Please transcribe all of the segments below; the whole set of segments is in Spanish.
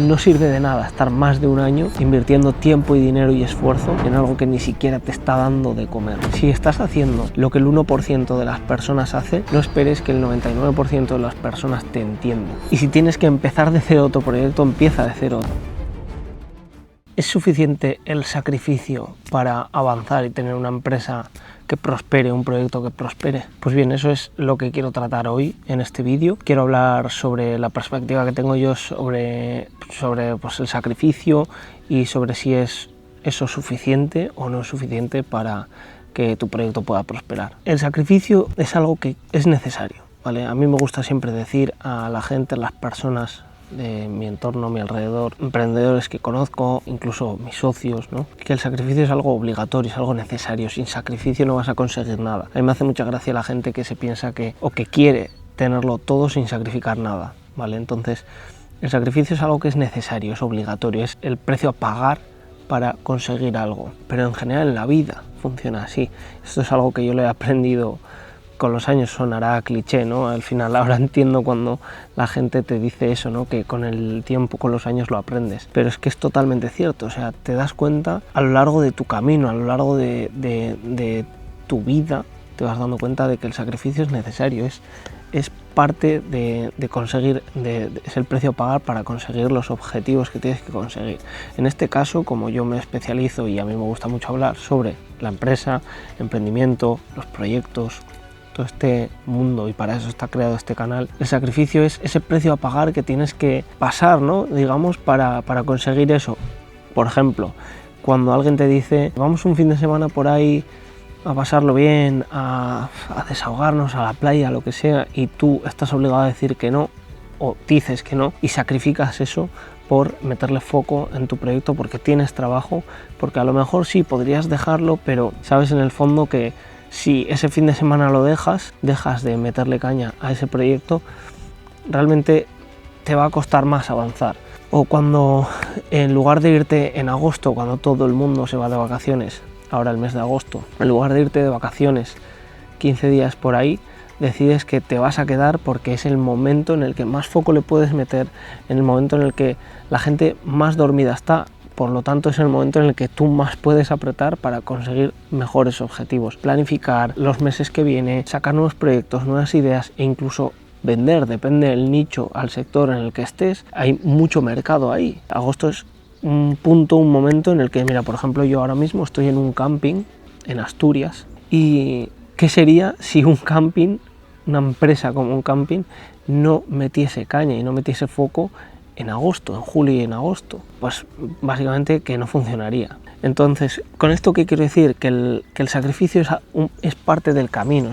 no sirve de nada estar más de un año invirtiendo tiempo y dinero y esfuerzo en algo que ni siquiera te está dando de comer. Si estás haciendo lo que el 1% de las personas hace, no esperes que el 99% de las personas te entiendan. Y si tienes que empezar de cero otro proyecto, empieza de cero. ¿Es suficiente el sacrificio para avanzar y tener una empresa que prospere, un proyecto que prospere? Pues bien, eso es lo que quiero tratar hoy en este vídeo. Quiero hablar sobre la perspectiva que tengo yo sobre pues, el sacrificio y sobre si es eso suficiente o no es suficiente para que tu proyecto pueda prosperar. El sacrificio es algo que es necesario, ¿vale? A mí me gusta siempre decir a la gente, a las personas de mi entorno, mi alrededor, emprendedores que conozco, incluso mis socios, ¿no? Que el sacrificio es algo obligatorio, es algo necesario. Sin sacrificio no vas a conseguir nada. A mí me hace mucha gracia la gente que se piensa que o que quiere tenerlo todo sin sacrificar nada, ¿vale? Entonces, el sacrificio es algo que es necesario, es obligatorio, es el precio a pagar para conseguir algo. Pero en general en la vida funciona así. Esto es algo que yo le he aprendido con los años, sonará cliché, ¿no? Al final ahora entiendo cuando la gente te dice eso, ¿no? Que con el tiempo, con los años lo aprendes. Pero es que es totalmente cierto, o sea, te das cuenta a lo largo de tu camino, a lo largo de tu vida, te vas dando cuenta de que el sacrificio es necesario, es parte de conseguir, es el precio a pagar para conseguir los objetivos que tienes que conseguir. En este caso, como yo me especializo y a mí me gusta mucho hablar sobre la empresa, emprendimiento, los proyectos, todo este mundo, y para eso está creado este canal, el sacrificio es ese precio a pagar que tienes que pasar, ¿no? Digamos, para conseguir eso. Por ejemplo, cuando alguien te dice, vamos un fin de semana por ahí a pasarlo bien, a desahogarnos, a la playa, lo que sea, y tú estás obligado a decir que no, o dices que no, y sacrificas eso por meterle foco en tu proyecto porque tienes trabajo, porque a lo mejor sí podrías dejarlo, pero sabes en el fondo que si ese fin de semana lo dejas de meterle caña a ese proyecto, realmente te va a costar más avanzar. O cuando en lugar de irte en agosto, cuando todo el mundo se va de vacaciones, ahora el mes de agosto, en lugar de irte de vacaciones 15 días por ahí, decides que te vas a quedar porque es el momento en el que más foco le puedes meter, en el momento en el que la gente más dormida está. Por lo tanto, es el momento en el que tú más puedes apretar para conseguir mejores objetivos. Planificar los meses que vienen, sacar nuevos proyectos, nuevas ideas e incluso vender, depende del nicho, al sector en el que estés. Hay mucho mercado ahí. Agosto es un punto, un momento en el que, mira, por ejemplo, yo ahora mismo estoy en un camping en Asturias. ¿Y qué sería si un camping, una empresa como un camping, no metiese caña y no metiese foco en agosto, en julio y en agosto? Pues básicamente que no funcionaría. Entonces, con esto qué quiero decir, que el sacrificio es parte del camino,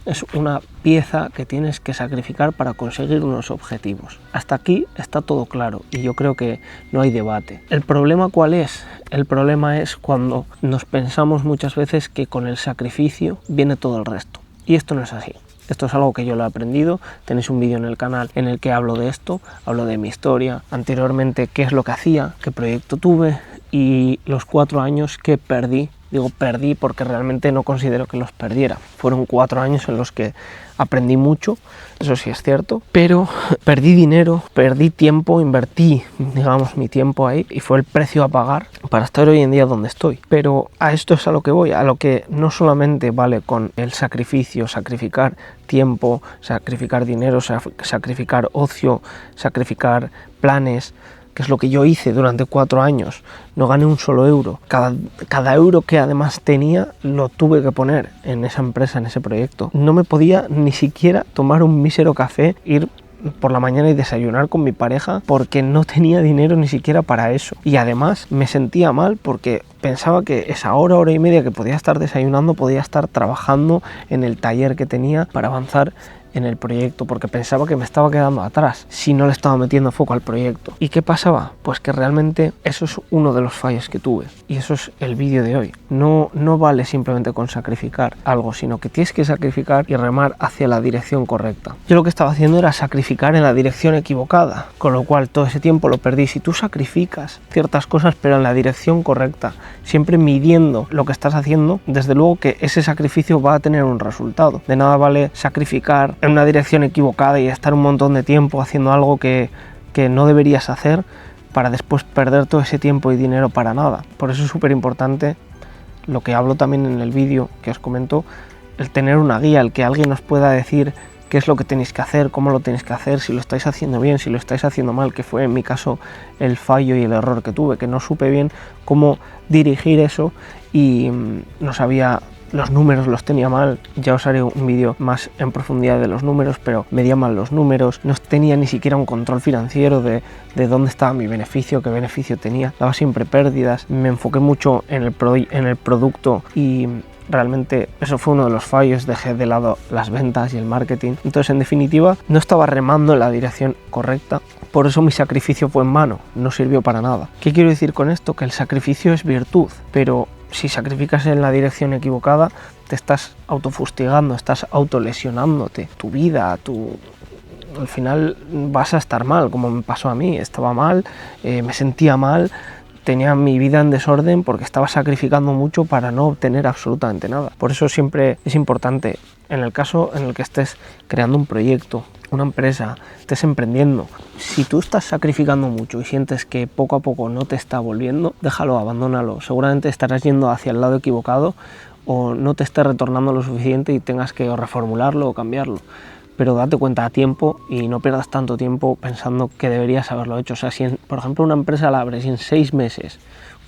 es una pieza que tienes que sacrificar para conseguir unos objetivos. Hasta aquí está todo claro y yo creo que no hay debate. ¿El problema cuál es? El problema es cuando nos pensamos muchas veces que con el sacrificio viene todo el resto. Y esto no es así. Esto es algo que yo lo he aprendido, tenéis un vídeo en el canal en el que hablo de esto, hablo de mi historia, anteriormente qué es lo que hacía, qué proyecto tuve y los 4 años que perdí. Digo perdí porque realmente no considero que los perdiera. Fueron 4 años en los que aprendí mucho, eso sí es cierto, pero perdí dinero, perdí tiempo, invertí, digamos, mi tiempo ahí y fue el precio a pagar para estar hoy en día donde estoy. Pero a esto es a lo que voy, a lo que no solamente vale con el sacrificio, sacrificar tiempo, sacrificar dinero, sacrificar ocio, sacrificar planes, que es lo que yo hice durante 4 años. No gané un solo euro. Cada euro que además tenía lo tuve que poner en esa empresa, en ese proyecto. No me podía ni siquiera tomar un mísero café, ir por la mañana y desayunar con mi pareja porque no tenía dinero ni siquiera para eso. Y además me sentía mal porque pensaba que esa hora y media que podía estar desayunando podía estar trabajando en el taller que tenía para avanzar en el proyecto, porque pensaba que me estaba quedando atrás si no le estaba metiendo foco al proyecto. ¿Y qué pasaba? Pues que realmente eso es uno de los fallos que tuve y eso es el vídeo de hoy. No vale simplemente con sacrificar algo, sino que tienes que sacrificar y remar hacia la dirección correcta. Yo lo que estaba haciendo era sacrificar en la dirección equivocada, con lo cual todo ese tiempo lo perdí. Si tú sacrificas ciertas cosas pero en la dirección correcta, siempre midiendo lo que estás haciendo, desde luego que ese sacrificio va a tener un resultado. De nada vale sacrificar en una dirección equivocada y estar un montón de tiempo haciendo algo que que no deberías hacer para después perder todo ese tiempo y dinero para nada. Por eso es súper importante lo que hablo también en el vídeo que os comento, el tener una guía, el que alguien os pueda decir qué es lo que tenéis que hacer, cómo lo tenéis que hacer, si lo estáis haciendo bien, si lo estáis haciendo mal, que fue en mi caso el fallo y el error que tuve, que no supe bien cómo dirigir eso y no sabía, los números los tenía mal. Ya os haré un vídeo más en profundidad de los números, pero medía mal los números, no tenía ni siquiera un control financiero de dónde estaba mi beneficio, qué beneficio tenía, daba siempre pérdidas, me enfoqué mucho en el producto y realmente eso fue uno de los fallos, dejé de lado las ventas y el marketing. Entonces, en definitiva, no estaba remando en la dirección correcta, por eso mi sacrificio fue en vano, no sirvió para nada. ¿Qué quiero decir con esto? Que el sacrificio es virtud, pero si sacrificas en la dirección equivocada, te estás autofustigando, estás autolesionándote, tu vida, al final vas a estar mal, como me pasó a mí, estaba mal, me sentía mal, tenía mi vida en desorden porque estaba sacrificando mucho para no obtener absolutamente nada. Por eso siempre es importante, en el caso en el que estés creando un proyecto, una empresa, estés emprendiendo, si tú estás sacrificando mucho y sientes que poco a poco no te está volviendo, déjalo, abandónalo. Seguramente estarás yendo hacia el lado equivocado o no te esté retornando lo suficiente y tengas que o reformularlo o cambiarlo. Pero date cuenta a tiempo y no pierdas tanto tiempo pensando que deberías haberlo hecho. O sea, si por ejemplo una empresa la abres y en 6 meses,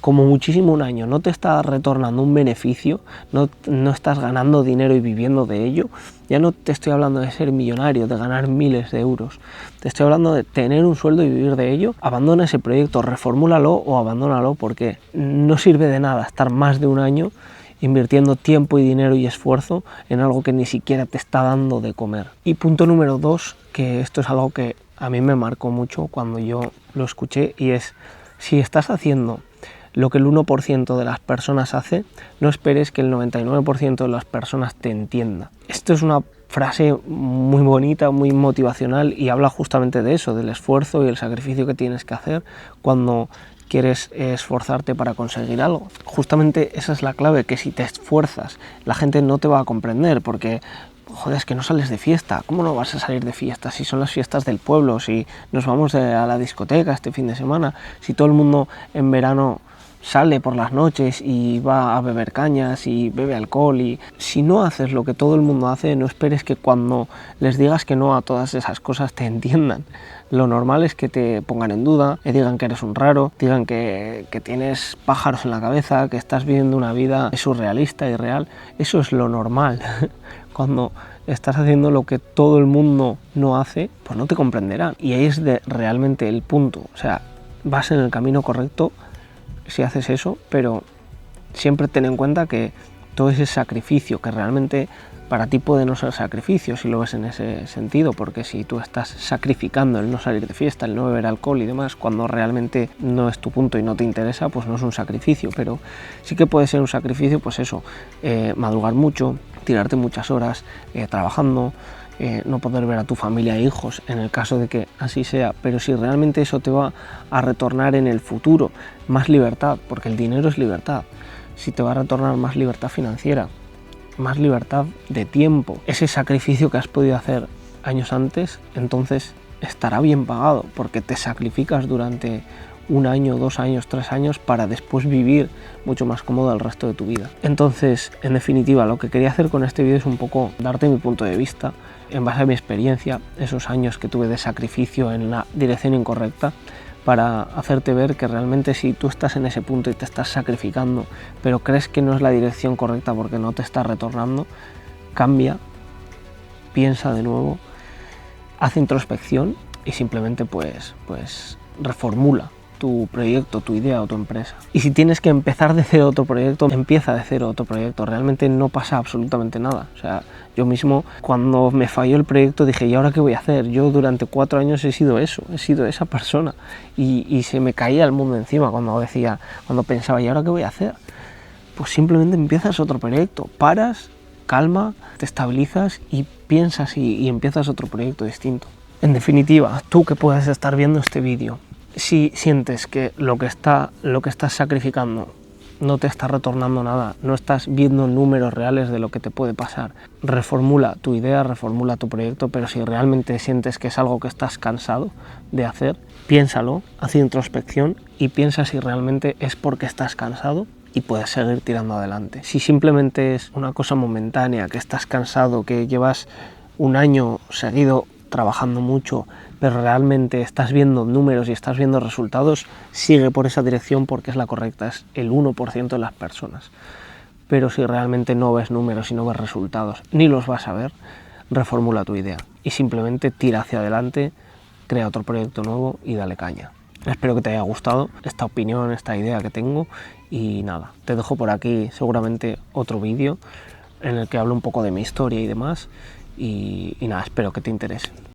como muchísimo un año, no te está retornando un beneficio, no estás ganando dinero y viviendo de ello, ya no te estoy hablando de ser millonario, de ganar miles de euros, te estoy hablando de tener un sueldo y vivir de ello, abandona ese proyecto, reformúlalo o abandónalo, porque no sirve de nada estar más de un año invirtiendo tiempo y dinero y esfuerzo en algo que ni siquiera te está dando de comer. Y punto número 2, que esto es algo que a mí me marcó mucho cuando yo lo escuché, y es, si estás haciendo lo que el 1% de las personas hace, no esperes que el 99% de las personas te entienda. Esto es una frase muy bonita, muy motivacional y habla justamente de eso, del esfuerzo y el sacrificio que tienes que hacer cuando quieres esforzarte para conseguir algo. Justamente esa es la clave, que si te esfuerzas, la gente no te va a comprender porque, joder, es que no sales de fiesta. ¿Cómo no vas a salir de fiesta si son las fiestas del pueblo, si nos vamos a la discoteca este fin de semana, si todo el mundo en verano sale por las noches y va a beber cañas y bebe alcohol? Y si no haces lo que todo el mundo hace, no esperes que cuando les digas que no a todas esas cosas te entiendan. Lo normal es que te pongan en duda, que digan que eres un raro, digan que tienes pájaros en la cabeza, que estás viviendo una vida surrealista y real. Eso es lo normal. Cuando estás haciendo lo que todo el mundo no hace, pues no te comprenderán. Y ahí es realmente el punto. O sea, vas en el camino correcto si haces eso, pero siempre ten en cuenta que todo ese sacrificio, que realmente para ti puede no ser sacrificio si lo ves en ese sentido, porque si tú estás sacrificando el no salir de fiesta, el no beber alcohol y demás, cuando realmente no es tu punto y no te interesa, pues no es un sacrificio. Pero sí que puede ser un sacrificio, pues eso, madrugar mucho, tirarte muchas horas trabajando, no poder ver a tu familia e hijos, en el caso de que así sea. Pero si realmente eso te va a retornar en el futuro más libertad, porque el dinero es libertad, si te va a retornar más libertad financiera, más libertad de tiempo, ese sacrificio que has podido hacer años antes, entonces estará bien pagado, porque te sacrificas durante 1 año, 2 años, 3 años para después vivir mucho más cómodo el resto de tu vida. Entonces, en definitiva, lo que quería hacer con este vídeo es un poco darte mi punto de vista en base a mi experiencia, esos años que tuve de sacrificio en la dirección incorrecta, para hacerte ver que realmente si tú estás en ese punto y te estás sacrificando, pero crees que no es la dirección correcta porque no te está retornando, cambia, piensa de nuevo, haz introspección y simplemente pues reformula tu proyecto, tu idea o tu empresa. Y si tienes que empezar de cero otro proyecto, empieza de cero otro proyecto. Realmente no pasa absolutamente nada. O sea, yo mismo cuando me falló el proyecto dije, ¿y ahora qué voy a hacer? Yo durante 4 años he sido eso, he sido esa persona. Y se me caía el mundo encima cuando pensaba, ¿y ahora qué voy a hacer? Pues simplemente empiezas otro proyecto, paras, calma, te estabilizas y piensas y empiezas otro proyecto distinto. En definitiva, tú que puedas estar viendo este vídeo, si sientes que lo que estás sacrificando no te está retornando nada, no estás viendo números reales de lo que te puede pasar, reformula tu idea, reformula tu proyecto, pero si realmente sientes que es algo que estás cansado de hacer, Piénsalo, haz introspección y piensa si realmente es porque estás cansado y puedes seguir tirando adelante. Si simplemente es una cosa momentánea, que estás cansado, que llevas un año seguido trabajando mucho, pero realmente estás viendo números y estás viendo resultados, sigue por esa dirección porque es la correcta, es el 1% de las personas. Pero si realmente no ves números y no ves resultados, ni los vas a ver, reformula tu idea y simplemente tira hacia adelante, crea otro proyecto nuevo y dale caña. Espero que te haya gustado esta opinión, esta idea que tengo y nada, te dejo por aquí seguramente otro vídeo en el que hablo un poco de mi historia y demás y nada, espero que te interese.